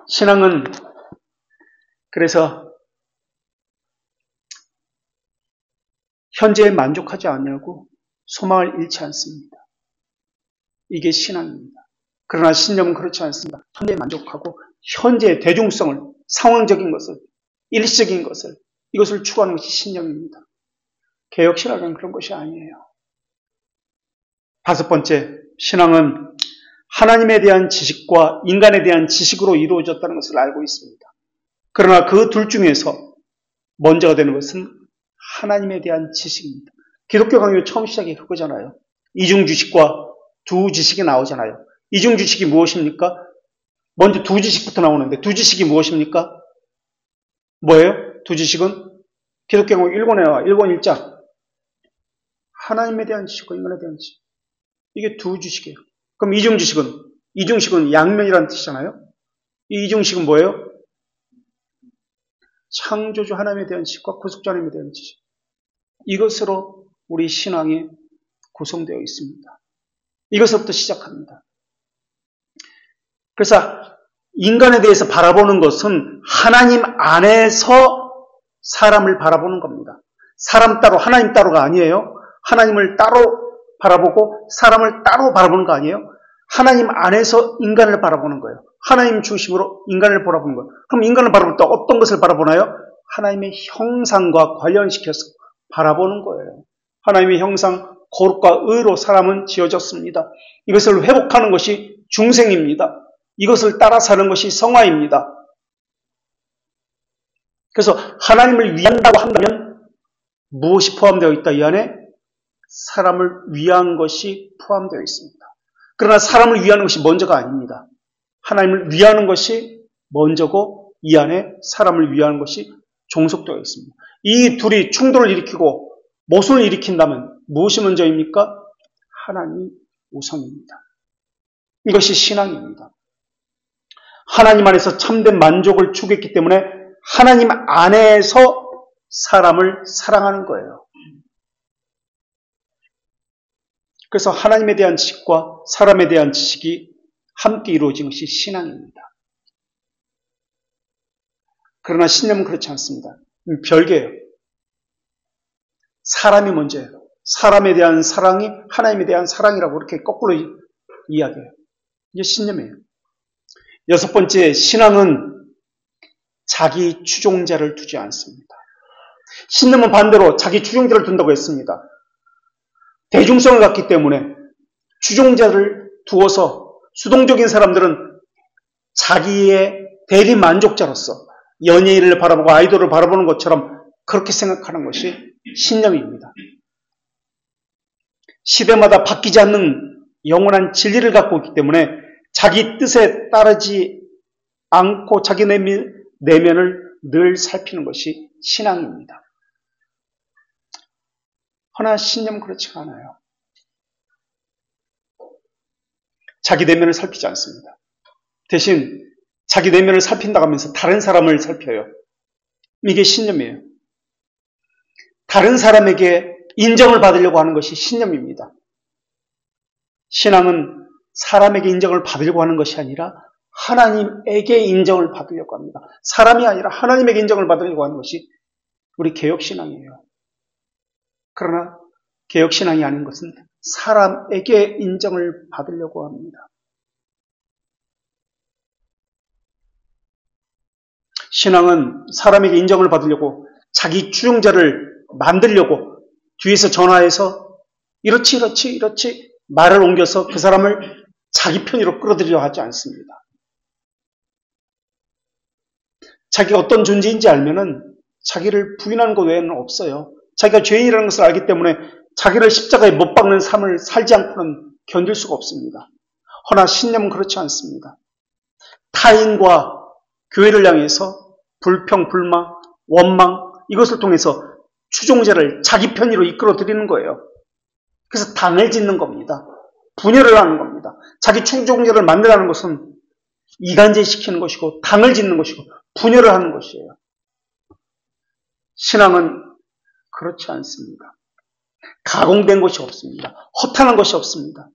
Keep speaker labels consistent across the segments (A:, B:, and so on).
A: 신앙은 그래서 현재에 만족하지 않냐고 소망을 잃지 않습니다. 이게 신앙입니다. 그러나 신념은 그렇지 않습니다. 현재에 만족하고 현재의 대중성을, 상황적인 것을, 일시적인 것을, 이것을 추구하는 것이 신념입니다. 개혁신학은 그런 것이 아니에요. 5번째, 신앙은 하나님에 대한 지식과 인간에 대한 지식으로 이루어졌다는 것을 알고 있습니다. 그러나 그 둘 중에서 먼저가 되는 것은 하나님에 대한 지식입니다. 기독교 강요 처음 시작이 그거잖아요. 이중주식과 두지식이 나오잖아요. 이중주식이 무엇입니까? 먼저 두지식부터 나오는데 두지식이 무엇입니까? 뭐예요? 두지식은 기독교 강요 1권에 나와. 1권 1장. 하나님에 대한 지식과 인간에 대한 지식. 이게 두지식이에요. 그럼 이중식은 양면이라는 뜻이잖아요. 이 이중식은 뭐예요? 창조주 하나님에 대한 지식과 구속주 하나님에 대한 지식. 이것으로 우리 신앙이 구성되어 있습니다. 이것부터 시작합니다. 그래서 인간에 대해서 바라보는 것은 하나님 안에서 사람을 바라보는 겁니다. 사람 따로, 하나님 따로가 아니에요. 하나님을 따로 바라보고 사람을 따로 바라보는 거 아니에요. 하나님 안에서 인간을 바라보는 거예요. 하나님 중심으로 인간을 바라보는 거예요. 그럼 인간을 바라볼 때 어떤 것을 바라보나요? 하나님의 형상과 관련시켜서 바라보는 거예요. 하나님의 형상, 거룩과 의로 사람은 지어졌습니다. 이것을 회복하는 것이 중생입니다. 이것을 따라 사는 것이 성화입니다. 그래서 하나님을 위한다고 한다면 무엇이 포함되어 있다? 이 안에 사람을 위한 것이 포함되어 있습니다. 그러나 사람을 위하는 것이 먼저가 아닙니다. 하나님을 위하는 것이 먼저고 이 안에 사람을 위하는 것이 종속되어 있습니다. 이 둘이 충돌을 일으키고 모순을 일으킨다면 무엇이 먼저입니까? 하나님이 우선입니다. 이것이 신앙입니다. 하나님 안에서 참된 만족을 추구했기 때문에 하나님 안에서 사람을 사랑하는 거예요. 그래서 하나님에 대한 지식과 사람에 대한 지식이 함께 이루어진 것이 신앙입니다. 그러나 신념은 그렇지 않습니다. 별개예요. 사람이 먼저예요. 사람에 대한 사랑이 하나님에 대한 사랑이라고 이렇게 거꾸로 이야기해요. 이게 신념이에요. 6번째, 신앙은 자기 추종자를 두지 않습니다. 신념은 반대로 자기 추종자를 둔다고 했습니다. 대중성을 갖기 때문에 추종자를 두어서 수동적인 사람들은 자기의 대리 만족자로서 연예인을 바라보고 아이돌을 바라보는 것처럼 그렇게 생각하는 것이 신념입니다. 시대마다 바뀌지 않는 영원한 진리를 갖고 있기 때문에 자기 뜻에 따르지 않고 자기 내면을 늘 살피는 것이 신앙입니다. 허나 신념은 그렇지가 않아요. 자기 내면을 살피지 않습니다. 대신 자기 내면을 살핀다고 하면서 다른 사람을 살펴요. 이게 신념이에요. 다른 사람에게 인정을 받으려고 하는 것이 신념입니다. 신앙은 사람에게 인정을 받으려고 하는 것이 아니라 하나님에게 인정을 받으려고 합니다. 사람이 아니라 하나님에게 인정을 받으려고 하는 것이 우리 개혁신앙이에요. 그러나 개혁신앙이 아닌 것은 사람에게 인정을 받으려고 합니다. 신앙은 사람에게 인정을 받으려고 자기 추종자를 만들려고 뒤에서 전화해서 이렇지 말을 옮겨서 그 사람을 자기 편으로 끌어들이려 하지 않습니다. 자기가 어떤 존재인지 알면은 자기를 부인하는 것 외에는 없어요. 자기가 죄인이라는 것을 알기 때문에 자기를 십자가에 못 박는 삶을 살지 않고는 견딜 수가 없습니다. 허나 신념은 그렇지 않습니다. 타인과 교회를 향해서 불평, 불만, 원망 이것을 통해서 추종자를 자기 편으로 이끌어들이는 거예요. 그래서 당을 짓는 겁니다. 분열을 하는 겁니다. 자기 추종자를 만들라는 것은 이간질시키는 것이고 당을 짓는 것이고 분열을 하는 것이에요. 신앙은 그렇지 않습니다. 가공된 것이 없습니다. 허탄한 것이 없습니다.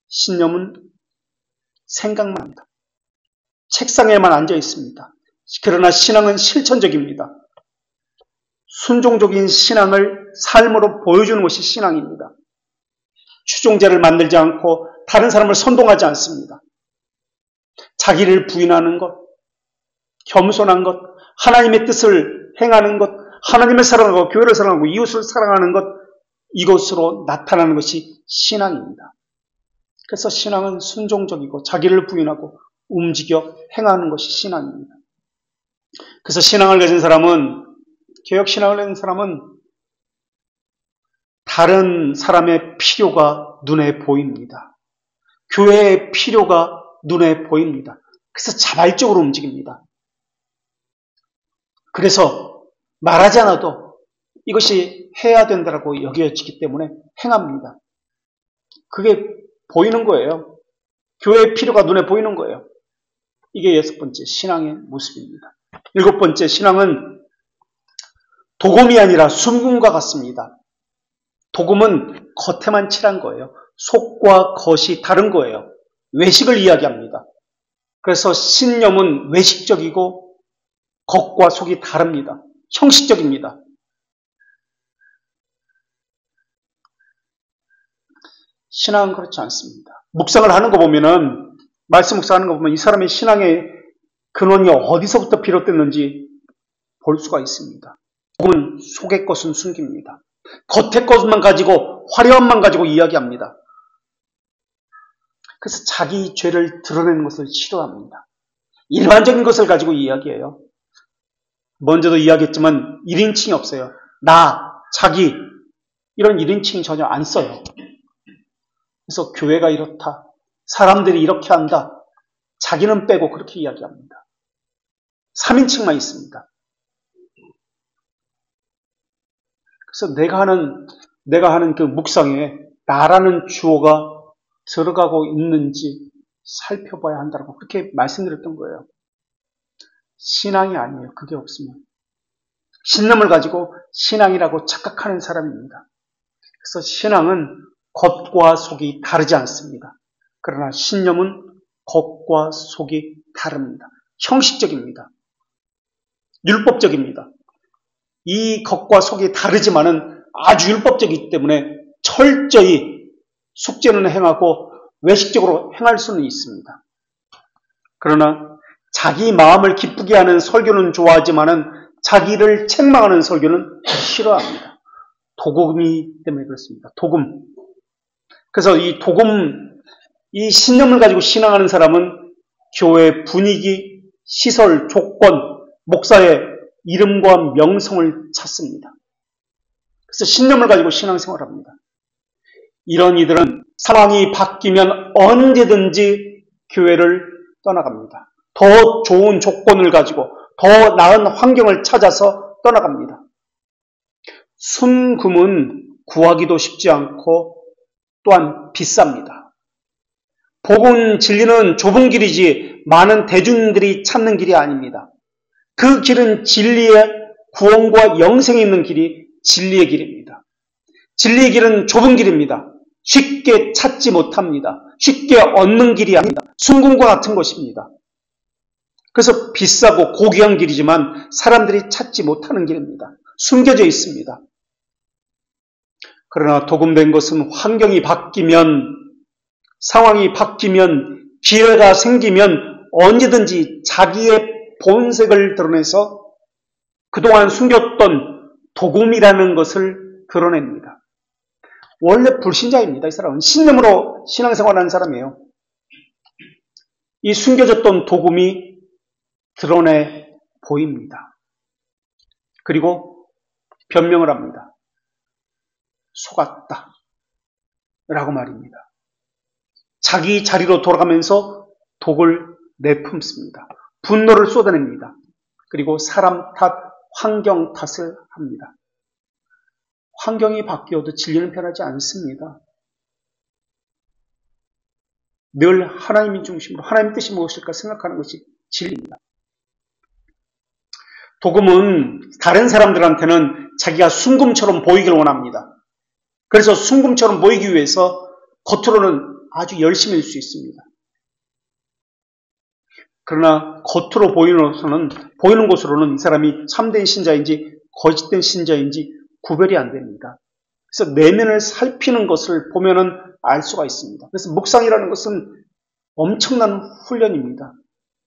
A: 신념은 생각만 합니다. 책상에만 앉아 있습니다. 그러나 신앙은 실천적입니다. 순종적인 신앙을 삶으로 보여주는 것이 신앙입니다. 추종자를 만들지 않고 다른 사람을 선동하지 않습니다. 자기를 부인하는 것, 겸손한 것, 하나님의 뜻을 행하는 것, 하나님을 사랑하고 교회를 사랑하고 이웃을 사랑하는 것, 이것으로 나타나는 것이 신앙입니다. 그래서 신앙은 순종적이고 자기를 부인하고 움직여 행하는 것이 신앙입니다. 그래서 신앙을 가진 사람은, 개혁신앙을 가진 사람은 다른 사람의 필요가 눈에 보입니다. 교회의 필요가 눈에 보입니다. 그래서 자발적으로 움직입니다. 그래서 말하지 않아도 이것이 해야 된다고 여겨지기 때문에 행합니다. 그게 보이는 거예요. 교회의 필요가 눈에 보이는 거예요. 이게 6번째 신앙의 모습입니다. 7번째 신앙은 도금이 아니라 순금과 같습니다. 도금은 겉에만 칠한 거예요. 속과 겉이 다른 거예요. 외식을 이야기합니다. 그래서 신념은 외식적이고 겉과 속이 다릅니다. 형식적입니다. 신앙은 그렇지 않습니다. 묵상을 하는 거 보면은, 말씀 묵상하는 거 보면 이 사람의 신앙의 근원이 어디서부터 비롯됐는지 볼 수가 있습니다. 복음은 속의 것은 숨깁니다. 겉의 것만 가지고, 화려함만 가지고 이야기합니다. 그래서 자기 죄를 드러내는 것을 싫어합니다. 일반적인 것을 가지고 이야기해요. 먼저도 이야기했지만 1인칭이 없어요. 나, 자기, 이런 1인칭이 전혀 안 써요. 그래서 교회가 이렇다, 사람들이 이렇게 한다, 자기는 빼고 그렇게 이야기합니다. 3인칭만 있습니다. 그래서 내가 하는 그 묵상에 나라는 주어가 들어가고 있는지 살펴봐야 한다고 그렇게 말씀드렸던 거예요. 신앙이 아니에요. 그게 없으면. 신념을 가지고 신앙이라고 착각하는 사람입니다. 그래서 신앙은 겉과 속이 다르지 않습니다. 그러나 신념은 겉과 속이 다릅니다. 형식적입니다. 율법적입니다. 이 겉과 속이 다르지만은 아주 율법적이기 때문에 철저히 숙제는 행하고 외식적으로 행할 수는 있습니다. 그러나 자기 마음을 기쁘게 하는 설교는 좋아하지만은 자기를 책망하는 설교는 싫어합니다. 도금이 때문에 그렇습니다. 도금. 그래서 이 신념을 가지고 신앙하는 사람은 교회 분위기, 시설, 조건, 목사의 이름과 명성을 찾습니다. 그래서 신념을 가지고 신앙생활을 합니다. 이런 이들은 상황이 바뀌면 언제든지 교회를 떠나갑니다. 더 좋은 조건을 가지고 더 나은 환경을 찾아서 떠나갑니다. 순금은 구하기도 쉽지 않고 또한 비쌉니다. 복음 진리는 좁은 길이지 많은 대중들이 찾는 길이 아닙니다. 그 길은 진리의 구원과 영생이 있는 길이 진리의 길입니다. 진리의 길은 좁은 길입니다. 쉽게 찾지 못합니다. 쉽게 얻는 길이 아닙니다. 순금과 같은 것입니다. 그래서 비싸고 고귀한 길이지만 사람들이 찾지 못하는 길입니다. 숨겨져 있습니다. 그러나 도금된 것은 환경이 바뀌면, 상황이 바뀌면, 기회가 생기면 언제든지 자기의 본색을 드러내서 그동안 숨겼던 도금이라는 것을 드러냅니다. 원래 불신자입니다. 이 사람은 신념으로 신앙생활하는 사람이에요. 이 숨겨졌던 도금이 드러내 보입니다. 그리고 변명을 합니다. 속았다 라고 말입니다. 자기 자리로 돌아가면서 독을 내품습니다. 분노를 쏟아냅니다. 그리고 사람 탓, 환경 탓을 합니다. 환경이 바뀌어도 진리는 변하지 않습니다. 늘 하나님의 중심으로 하나님의 뜻이 무엇일까 생각하는 것이 진리입니다. 도금은 다른 사람들한테는 자기가 순금처럼 보이길 원합니다. 그래서 순금처럼 보이기 위해서 겉으로는 아주 열심일 수 있습니다. 그러나 겉으로 보이는 것으로는 이 사람이 참된 신자인지 거짓된 신자인지 구별이 안 됩니다. 그래서 내면을 살피는 것을 보면은 알 수가 있습니다. 그래서 묵상이라는 것은 엄청난 훈련입니다.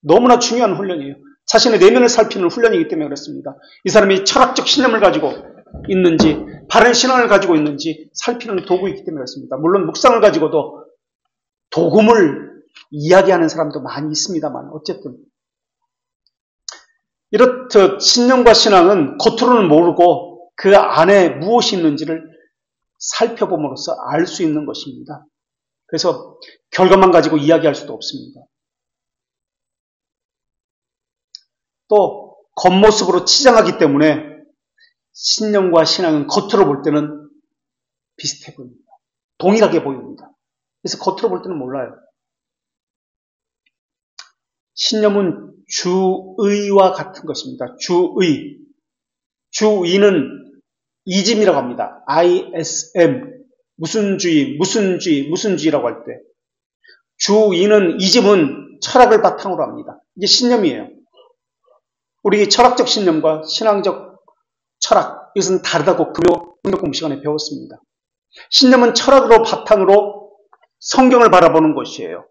A: 너무나 중요한 훈련이에요. 자신의 내면을 살피는 훈련이기 때문에 그렇습니다. 이 사람이 철학적 신념을 가지고 있는지 바른 신앙을 가지고 있는지 살피는 도구이기 때문에 그렇습니다. 물론 묵상을 가지고도 도금을 이야기하는 사람도 많이 있습니다만 어쨌든 이렇듯 신념과 신앙은 겉으로는 모르고 그 안에 무엇이 있는지를 살펴봄으로써 알 수 있는 것입니다. 그래서 결과만 가지고 이야기할 수도 없습니다. 또 겉모습으로 치장하기 때문에 신념과 신앙은 겉으로 볼 때는 비슷해 보입니다. 동일하게 보입니다. 그래서 겉으로 볼 때는 몰라요. 신념은 주의와 같은 것입니다. 주의. 주의는 이즘이라고 합니다. ISM. 무슨 주의라고 할 때. 주의는 이즘은 철학을 바탕으로 합니다. 이게 신념이에요. 우리 철학적 신념과 신앙적 철학, 이것은 다르다고 금요 공부 시간에 배웠습니다. 신념은 철학으로 바탕으로 성경을 바라보는 것이에요.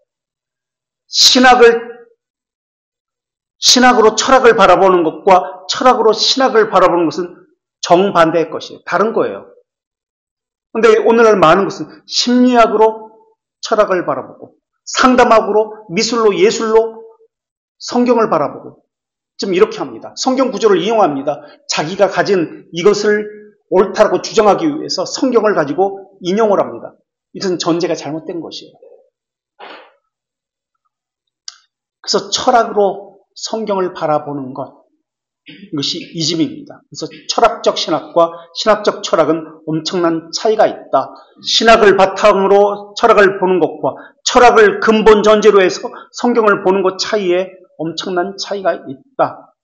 A: 신학으로 철학을 바라보는 것과 철학으로 신학을 바라보는 것은 정반대의 것이에요. 다른 거예요. 그런데 오늘날 많은 것은 심리학으로 철학을 바라보고 상담학으로 미술로 예술로 성경을 바라보고 좀 이렇게 합니다. 성경 구조를 이용합니다. 자기가 가진 이것을 옳다고 주장하기 위해서 성경을 가지고 인용을 합니다. 이것은 전제가 잘못된 것이에요. 그래서 철학으로 성경을 바라보는 것, 이것이 이즘입니다. 그래서 철학적 신학과 신학적 철학은 엄청난 차이가 있다. 신학을 바탕으로 철학을 보는 것과 철학을 근본 전제로 해서 성경을 보는 것 사이에 엄청난 차이가 있다.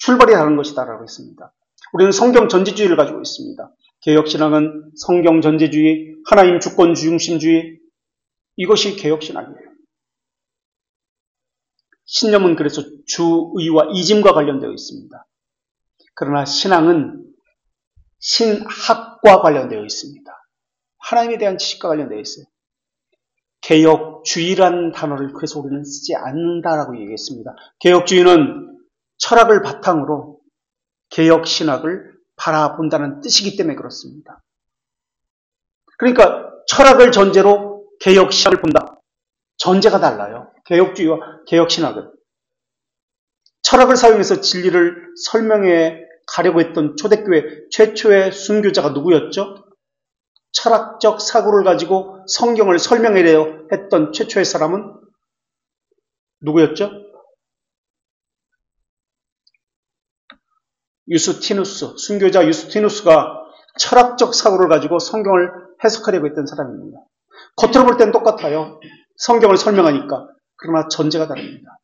A: 출발이 다른 것이다라고 했습니다. 우리는 성경 전제주의를 가지고 있습니다. 개혁신학은 성경 전제주의, 하나님 주권 중심주의, 이것이 개혁신학이에요. 신념은 그래서 주의와 이짐과 관련되어 있습니다. 그러나 신앙은 신학과 관련되어 있습니다. 하나님에 대한 지식과 관련되어 있어요. 개혁주의라는 단어를 그래서 우리는 쓰지 않는다라고 얘기했습니다. 개혁주의는 철학을 바탕으로 개혁신학을 바라본다는 뜻이기 때문에 그렇습니다. 그러니까 철학을 전제로 개혁신학을 본다. 전제가 달라요. 개혁주의와 개혁신학은. 철학을 사용해서 진리를 설명해 가려고 했던 초대교회 최초의 순교자가 누구였죠? 철학적 사고를 가지고 성경을 설명하려 했던 최초의 사람은 누구였죠? 유스티누스, 순교자 유스티누스가 철학적 사고를 가지고 성경을 해석하려고 했던 사람입니다. 겉으로 볼 땐 똑같아요. 성경을 설명하니까. 그러나 전제가 다릅니다.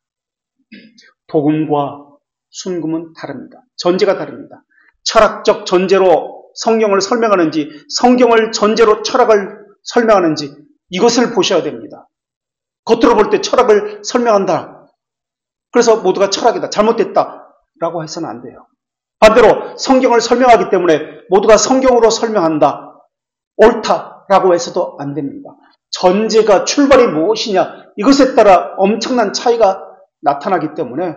A: 복음과 순금은 다릅니다. 전제가 다릅니다. 철학적 전제로 성경을 설명하는지 성경을 전제로 철학을 설명하는지 이것을 보셔야 됩니다. 겉으로 볼 때 철학을 설명한다. 그래서 모두가 철학이다. 잘못됐다. 라고 해서는 안 돼요. 반대로 성경을 설명하기 때문에 모두가 성경으로 설명한다. 옳다라고 해서도 안 됩니다. 전제가 출발이 무엇이냐 이것에 따라 엄청난 차이가 나타나기 때문에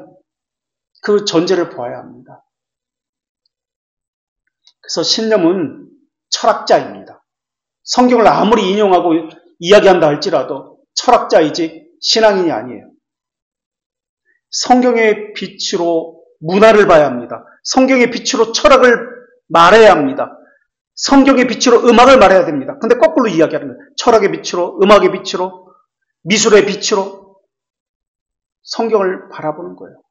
A: 그 전제를 보아야 합니다. 그래서 신념은 철학자입니다. 성경을 아무리 인용하고 이야기한다 할지라도 철학자이지 신앙인이 아니에요. 성경의 빛으로 문화를 봐야 합니다. 성경의 빛으로 철학을 말해야 합니다. 성경의 빛으로 음악을 말해야 됩니다. 근데 거꾸로 이야기하는 거예요. 철학의 빛으로, 음악의 빛으로, 미술의 빛으로 성경을 바라보는 거예요.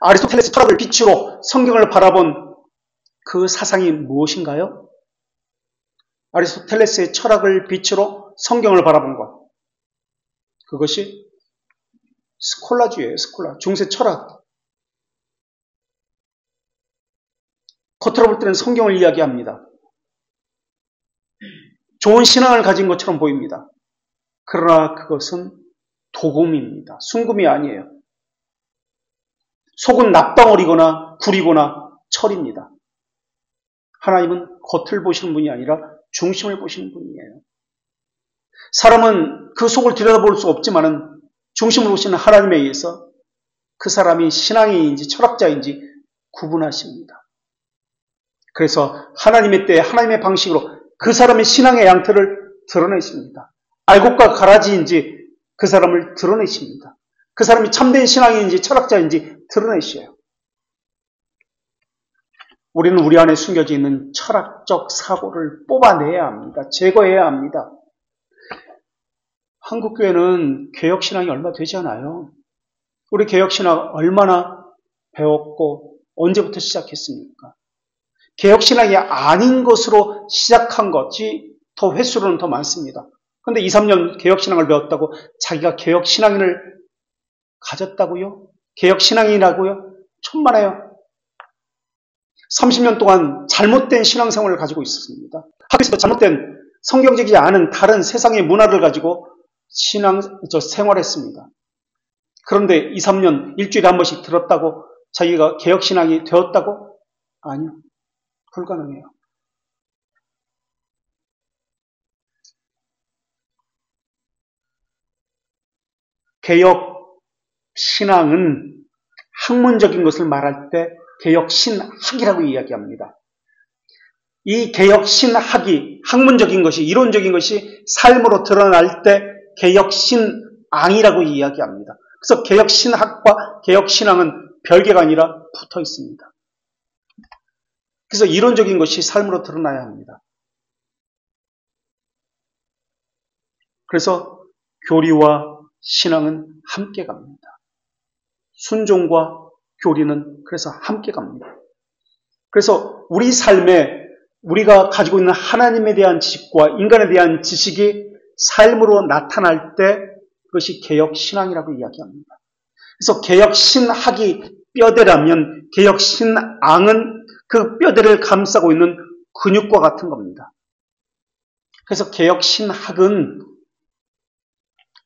A: 아리스토텔레스 철학을 빛으로 성경을 바라본 그 사상이 무엇인가요? 아리스토텔레스의 철학을 빛으로 성경을 바라본 것. 그것이 스콜라주의예요. 스콜라. 중세 철학. 겉으로 볼 때는 성경을 이야기합니다. 좋은 신앙을 가진 것처럼 보입니다. 그러나 그것은 도금입니다. 순금이 아니에요. 속은 납덩어리거나 구리거나 철입니다. 하나님은 겉을 보시는 분이 아니라 중심을 보시는 분이에요. 사람은 그 속을 들여다볼 수 없지만은 중심을 보시는 하나님에 의해서 그 사람이 신앙인인지 철학자인지 구분하십니다. 그래서 하나님의 때에 하나님의 방식으로 그 사람의 신앙의 양태를 드러내십니다. 알곡과 가라지인지 그 사람을 드러내십니다. 그 사람이 참된 신앙인인지 철학자인지 드러내셔요. 우리는 우리 안에 숨겨져 있는 철학적 사고를 뽑아내야 합니다. 제거해야 합니다. 한국교회는 개혁신앙이 얼마 되지 않아요. 우리 개혁신앙 얼마나 배웠고 언제부터 시작했습니까? 개혁신앙이 아닌 것으로 시작한 것이 더 횟수로는 더 많습니다. 그런데 2, 3년 개혁신앙을 배웠다고 자기가 개혁신앙인을 가졌다고요? 개혁신앙이라고요? 천만에요. 30년 동안 잘못된 신앙생활을 가지고 있었습니다. 학교에서 잘못된 성경적이지 않은 다른 세상의 문화를 가지고 생활했습니다. 그런데 2, 3년 일주일에 한 번씩 들었다고 자기가 개혁신앙이 되었다고? 아니요. 불가능해요. 개혁신앙은 학문적인 것을 말할 때 개혁신학이라고 이야기합니다. 이 개혁신학이 학문적인 것이 이론적인 것이 삶으로 드러날 때 개혁신앙이라고 이야기합니다. 그래서 개혁신학과 개혁신앙은 별개가 아니라 붙어 있습니다. 그래서 이론적인 것이 삶으로 드러나야 합니다. 그래서 교리와 신앙은 함께 갑니다. 순종과 교리는 그래서 함께 갑니다. 그래서 우리 삶에 우리가 가지고 있는 하나님에 대한 지식과 인간에 대한 지식이 삶으로 나타날 때 그것이 개혁신앙이라고 이야기합니다. 그래서 개혁신학이 뼈대라면 개혁신앙은 그 뼈대를 감싸고 있는 근육과 같은 겁니다. 그래서 개혁신학은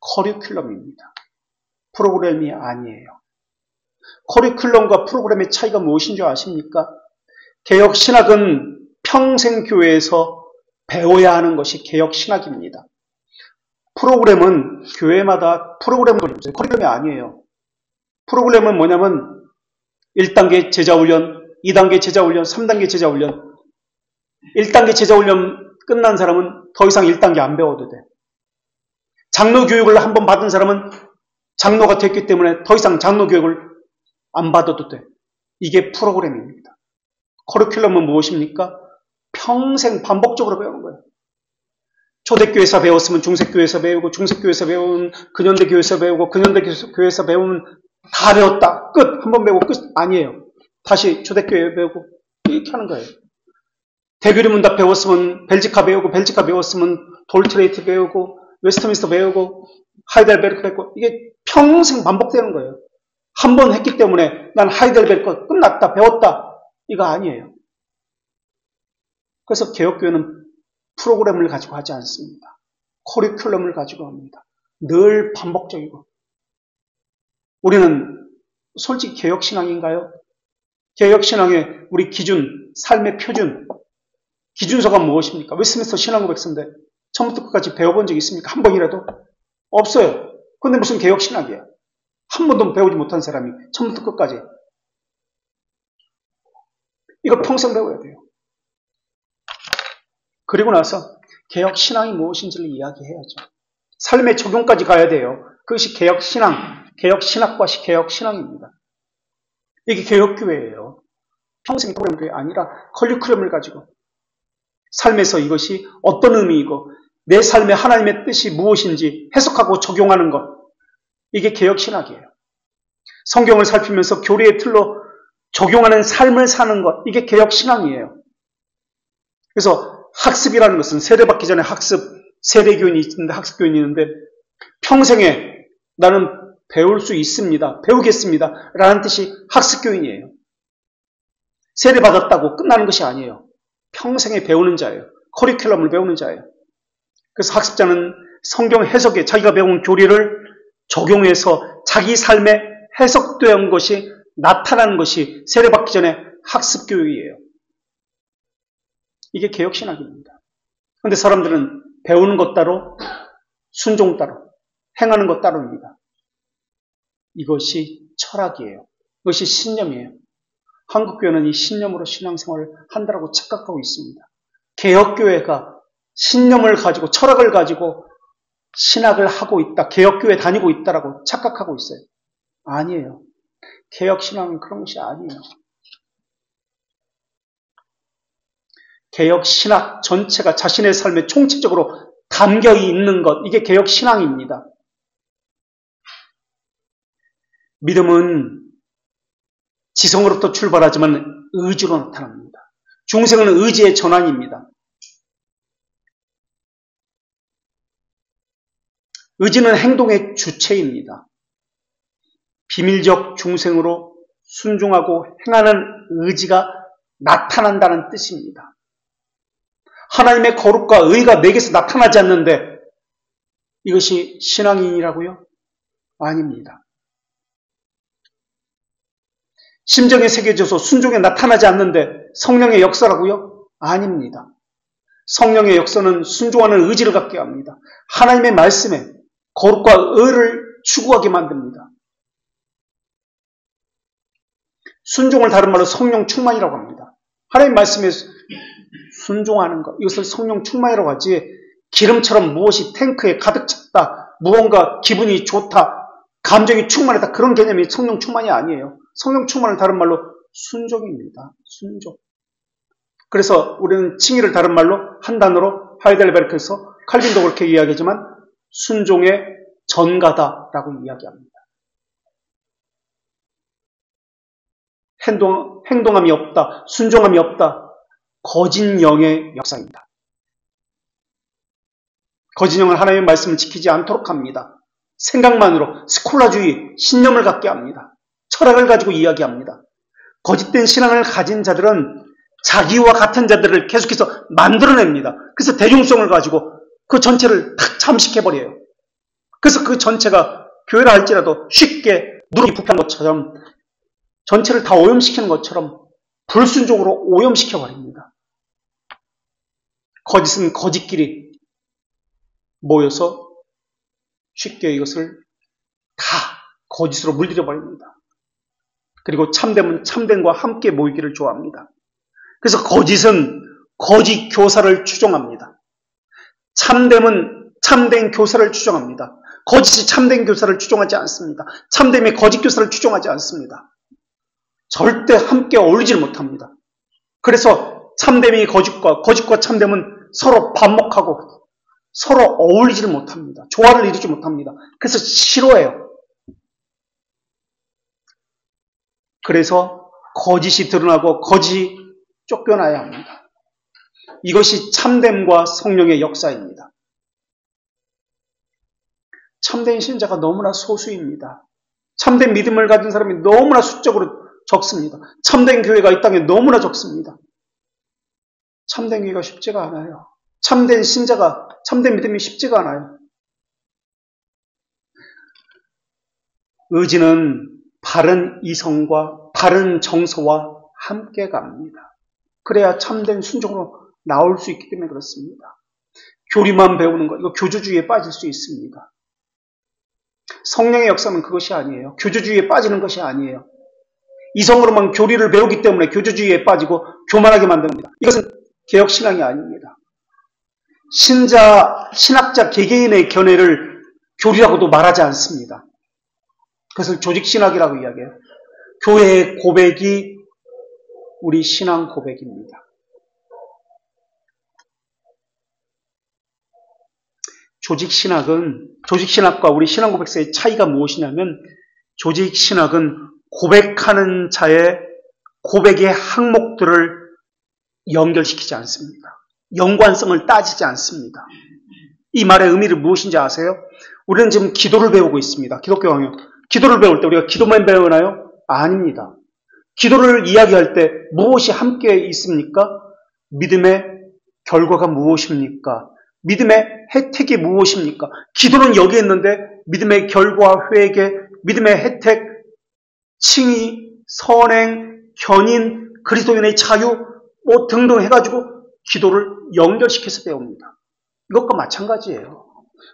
A: 커리큘럼입니다. 프로그램이 아니에요. 커리큘럼과 프로그램의 차이가 무엇인 줄 아십니까? 개혁신학은 평생 교회에서 배워야 하는 것이 개혁신학입니다. 프로그램은 교회마다 프로그램을 있어요. 커리큘럼이 아니에요. 프로그램은 뭐냐면 1단계 제자훈련, 2단계 제자훈련, 3단계 제자훈련. 1단계 제자훈련 끝난 사람은 더 이상 1단계 안 배워도 돼. 장로 교육을 한번 받은 사람은 장로가 됐기 때문에 더 이상 장로 교육을 안 받아도 돼. 이게 프로그램입니다. 커리큘럼은 무엇입니까? 평생 반복적으로 배우는 거예요. 초대교회에서 배웠으면 중세교회에서 배우고, 중세교회에서 배우면 근현대교회에서 배우고, 근현대교회에서 배우면 다 배웠다. 끝! 한 번 배우고 끝! 아니에요. 다시 초대교회 배우고 이렇게 하는 거예요. 대교리문답 배웠으면 벨지카 배우고, 벨지카 배웠으면 돌트레이트 배우고, 웨스트민스터 배우고, 하이델베르크 배우고, 이게 평생 반복되는 거예요. 한 번 했기 때문에 난 하이델베르크 끝났다, 배웠다. 이거 아니에요. 그래서 개혁교회는 프로그램을 가지고 하지 않습니다. 커리큘럼을 가지고 합니다. 늘 반복적이고. 우리는 솔직히 개혁신앙인가요? 개혁신앙의 우리 기준, 삶의 표준, 기준서가 무엇입니까? 웨스트민스터 신앙고백서인데 처음부터 끝까지 배워본 적 있습니까? 한 번이라도? 없어요. 근데 무슨 개혁신학이야? 한 번도 배우지 못한 사람이 처음부터 끝까지. 이거 평생 배워야 돼요. 그리고 나서 개혁신앙이 무엇인지를 이야기해야죠. 삶의 적용까지 가야 돼요. 그것이 개혁신앙, 개혁신학과 개혁신앙입니다. 이게 개혁교회예요. 평생 프로그램이 아니라 커리큘럼을 가지고 삶에서 이것이 어떤 의미이고 내 삶에 하나님의 뜻이 무엇인지 해석하고 적용하는 것. 이게 개혁신학이에요. 성경을 살피면서 교리의 틀로 적용하는 삶을 사는 것. 이게 개혁신앙이에요. 그래서 학습이라는 것은 세례받기 전에 학습, 세례교인이 있는데 학습교인이 있는데 평생에 나는 배울 수 있습니다. 배우겠습니다. 라는 뜻이 학습교인이에요. 세례받았다고 끝나는 것이 아니에요. 평생에 배우는 자예요. 커리큘럼을 배우는 자예요. 그래서 학습자는 성경 해석에 자기가 배운 교리를 적용해서 자기 삶에 해석된 것이 나타나는 것이 세례받기 전에 학습교육이에요. 이게 개혁신학입니다. 그런데 사람들은 배우는 것 따로, 순종 따로, 행하는 것 따로입니다. 이것이 철학이에요. 이것이 신념이에요. 한국교회는 이 신념으로 신앙생활을 한다고 착각하고 있습니다. 개혁교회가 신념을 가지고 철학을 가지고 신학을 하고 있다, 개혁교회 다니고 있다라고 착각하고 있어요. 아니에요. 개혁신앙은 그런 것이 아니에요. 개혁신학 전체가 자신의 삶에 총체적으로 담겨 있는 것, 이게 개혁신앙입니다. 믿음은 지성으로부터 출발하지만 의지로 나타납니다. 중생은 의지의 전환입니다. 의지는 행동의 주체입니다. 비밀적 중생으로 순종하고 행하는 의지가 나타난다는 뜻입니다. 하나님의 거룩과 의가 내게서 나타나지 않는데 이것이 신앙인이라고요? 아닙니다. 심정에 새겨져서 순종에 나타나지 않는데 성령의 역사라고요? 아닙니다. 성령의 역사는 순종하는 의지를 갖게 합니다. 하나님의 말씀에 거룩과 의를 추구하게 만듭니다. 순종을 다른 말로 성령 충만이라고 합니다. 하나님 말씀에 순종하는 것, 이것을 성령 충만이라고 하지, 기름처럼 무엇이 탱크에 가득 찼다, 무언가 기분이 좋다, 감정이 충만하다, 그런 개념이 성령 충만이 아니에요. 성령 충만을 다른 말로 순종입니다. 순종. 그래서 우리는 칭의를 다른 말로 한 단어로 하이델베르크에서 칼빈도 그렇게 이야기하지만 순종의 전가다라고 이야기합니다. 행동함이 없다, 순종함이 없다, 거짓 영의 역사입니다. 거짓 영은 하나님의 말씀을 지키지 않도록 합니다. 생각만으로 스콜라주의, 신념을 갖게 합니다. 철학을 가지고 이야기합니다. 거짓된 신앙을 가진 자들은 자기와 같은 자들을 계속해서 만들어냅니다. 그래서 대중성을 가지고 그 전체를 탁 잠식해버려요. 그래서 그 전체가 교회라 할지라도 쉽게 누룩이 부패한 것처럼 전체를 다 오염시키는 것처럼 불순종으로 오염시켜버립니다. 거짓은 거짓끼리 모여서 쉽게 이것을 다 거짓으로 물들여버립니다. 그리고 참됨은 참됨과 함께 모이기를 좋아합니다. 그래서 거짓은 거짓 교사를 추종합니다. 참됨은 참된 교사를 추종합니다. 거짓이 참된 교사를 추종하지 않습니다. 참됨이 거짓 교사를 추종하지 않습니다. 절대 함께 어울리질 못합니다. 그래서 참됨이 거짓과 참됨은 서로 반목하고 서로 어울리지를 못합니다. 조화를 이루지 못합니다. 그래서 싫어해요. 그래서 거짓이 드러나고 거짓이 쫓겨나야 합니다. 이것이 참됨과 성령의 역사입니다. 참된 신자가 너무나 소수입니다. 참된 믿음을 가진 사람이 너무나 수적으로 적습니다. 참된 교회가 이 땅에 너무나 적습니다. 참된 교회가 쉽지가 않아요. 참된 신자가, 참된 믿음이 쉽지가 않아요. 의지는 바른 이성과 바른 정서와 함께 갑니다. 그래야 참된 순종으로 나올 수 있기 때문에 그렇습니다. 교리만 배우는 것, 이거 교조주의에 빠질 수 있습니다. 성령의 역사는 그것이 아니에요. 교조주의에 빠지는 것이 아니에요. 이성으로만 교리를 배우기 때문에 교조주의에 빠지고 교만하게 만듭니다. 이것은 개혁신앙이 아닙니다. 신학자 개개인의 견해를 교리라고도 말하지 않습니다. 그것을 조직신학이라고 이야기해요. 교회의 고백이 우리 신앙 고백입니다. 조직신학과 우리 신앙 고백사의 차이가 무엇이냐면, 조직신학은 고백하는 자의 고백의 항목들을 연결시키지 않습니다. 연관성을 따지지 않습니다. 이 말의 의미를 무엇인지 아세요? 우리는 지금 기도를 배우고 있습니다. 기독교 강요. 기도를 배울 때 우리가 기도만 배우나요? 아닙니다. 기도를 이야기할 때 무엇이 함께 있습니까? 믿음의 결과가 무엇입니까? 믿음의 혜택이 무엇입니까? 기도는 여기 있는데 믿음의 결과, 회개, 믿음의 혜택, 칭의, 선행, 견인, 그리스도인의 자유 뭐 등등 해가지고 기도를 연결시켜서 배웁니다. 이것과 마찬가지예요.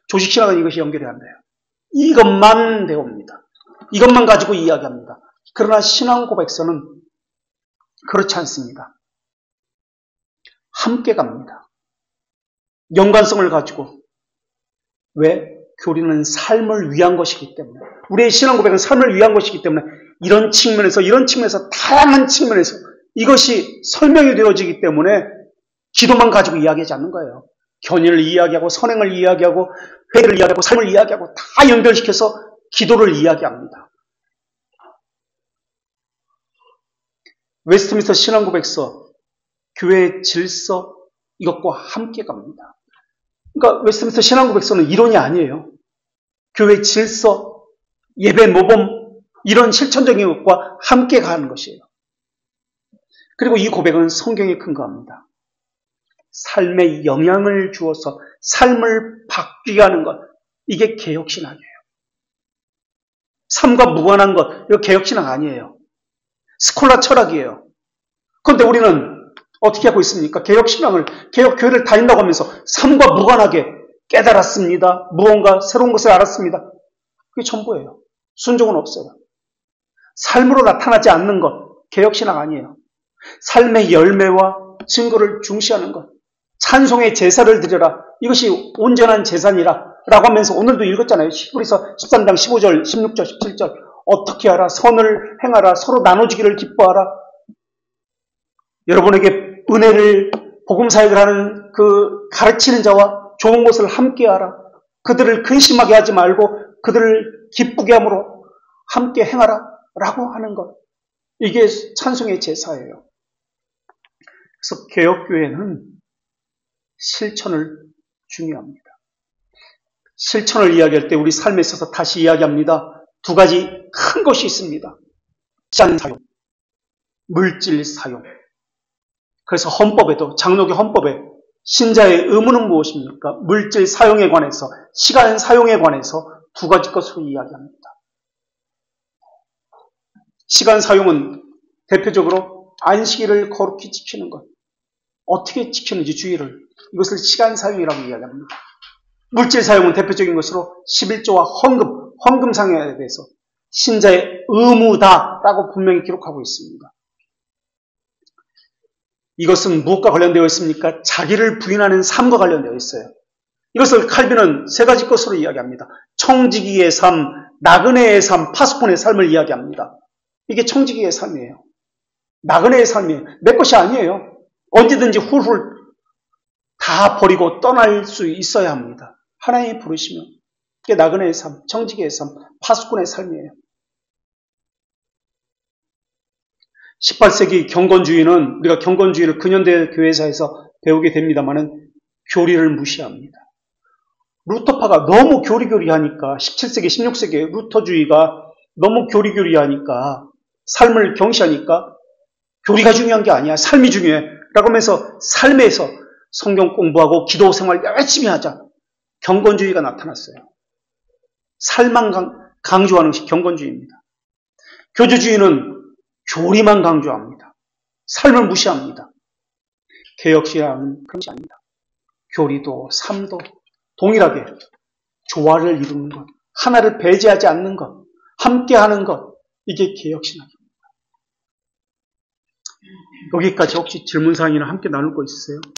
A: 조직신학은 이것이 연결이 안 돼요. 이것만 배웁니다. 이것만 가지고 이야기합니다. 그러나 신앙고백서는 그렇지 않습니다. 함께 갑니다. 연관성을 가지고. 왜? 교리는 삶을 위한 것이기 때문에, 우리의 신앙고백은 삶을 위한 것이기 때문에 이런 측면에서 다양한 측면에서 이것이 설명이 되어지기 때문에 기도만 가지고 이야기하지 않는 거예요. 견인을 이야기하고 선행을 이야기하고 회개를 이야기하고 삶을 이야기하고 다 연결시켜서 기도를 이야기합니다. 웨스트민스터 신앙고백서, 교회의 질서, 이것과 함께 갑니다. 그러니까 웨스트민스터 신앙고백서는 이론이 아니에요. 교회 질서, 예배 모범, 이런 실천적인 것과 함께 가는 것이에요. 그리고 이 고백은 성경에 근거합니다. 삶에 영향을 주어서 삶을 바뀌게 하는 것, 이게 개혁신학이에요. 삶과 무관한 것, 이거 개혁신학 아니에요. 스콜라 철학이에요. 그런데 우리는 어떻게 하고 있습니까? 개혁신학을, 개혁교회를 다닌다고 하면서 삶과 무관하게 깨달았습니다. 무언가 새로운 것을 알았습니다. 그게 전부예요. 순종은 없어요. 삶으로 나타나지 않는 것, 개혁신학 아니에요. 삶의 열매와 증거를 중시하는 것, 찬송의 제사를 드려라, 이것이 온전한 제사니라 라고 하면서 오늘도 읽었잖아요. 히브리서 13장 15절, 16절, 17절. 어떻게 하라, 선을 행하라, 서로 나눠주기를 기뻐하라. 여러분에게 은혜를, 복음 사역을 하는 그 가르치는 자와 좋은 것을 함께 하라. 그들을 근심하게 하지 말고 그들을 기쁘게 함으로 함께 행하라 라고 하는 것, 이게 찬송의 제사예요. 그래서 개혁교회는 실천을 중요합니다. 실천을 이야기할 때 우리 삶에 있어서 다시 이야기합니다. 두 가지 큰 것이 있습니다. 시간 사용, 물질 사용. 그래서 헌법에도, 장로교 헌법에 신자의 의무는 무엇입니까? 물질 사용에 관해서, 시간 사용에 관해서 두 가지 것으로 이야기합니다. 시간 사용은 대표적으로 안식일을 거룩히 지키는 것, 어떻게 지키는지 주의를, 이것을 시간 사용이라고 이야기합니다. 물질 사용은 대표적인 것으로 11조와 헌금 상여에 대해서 신자의 의무다라고 분명히 기록하고 있습니다. 이것은 무엇과 관련되어 있습니까? 자기를 부인하는 삶과 관련되어 있어요. 이것을 칼빈은 세 가지 것으로 이야기합니다. 청지기의 삶, 나그네의 삶, 파수꾼의 삶을 이야기합니다. 이게 청지기의 삶이에요. 나그네의 삶이에요. 내 것이 아니에요. 언제든지 훌훌 다 버리고 떠날 수 있어야 합니다. 하나님이 부르시면. 그게 나그네의 삶, 청지기의 삶, 파수꾼의 삶이에요. 18세기 경건주의는, 우리가 경건주의를 근현대 교회사에서 배우게 됩니다마는 교리를 무시합니다. 루터파가 너무 교리하니까, 17세기, 16세기 루터주의가 너무 교리하니까, 삶을 경시하니까 교리가 중요한 게 아니야, 삶이 중요해 라고 하면서 삶에서 성경 공부하고 기도 생활 열심히 하자, 경건주의가 나타났어요. 삶만 강조하는 것이 경건주의입니다. 교주주의는 교리만 강조합니다. 삶을 무시합니다. 개혁신학은 그런 것이 아닙니다. 교리도 삶도 동일하게 조화를 이루는 것, 하나를 배제하지 않는 것, 함께하는 것, 이게 개혁신학입니다. 여기까지 혹시 질문사항이나 함께 나눌 거 있으세요?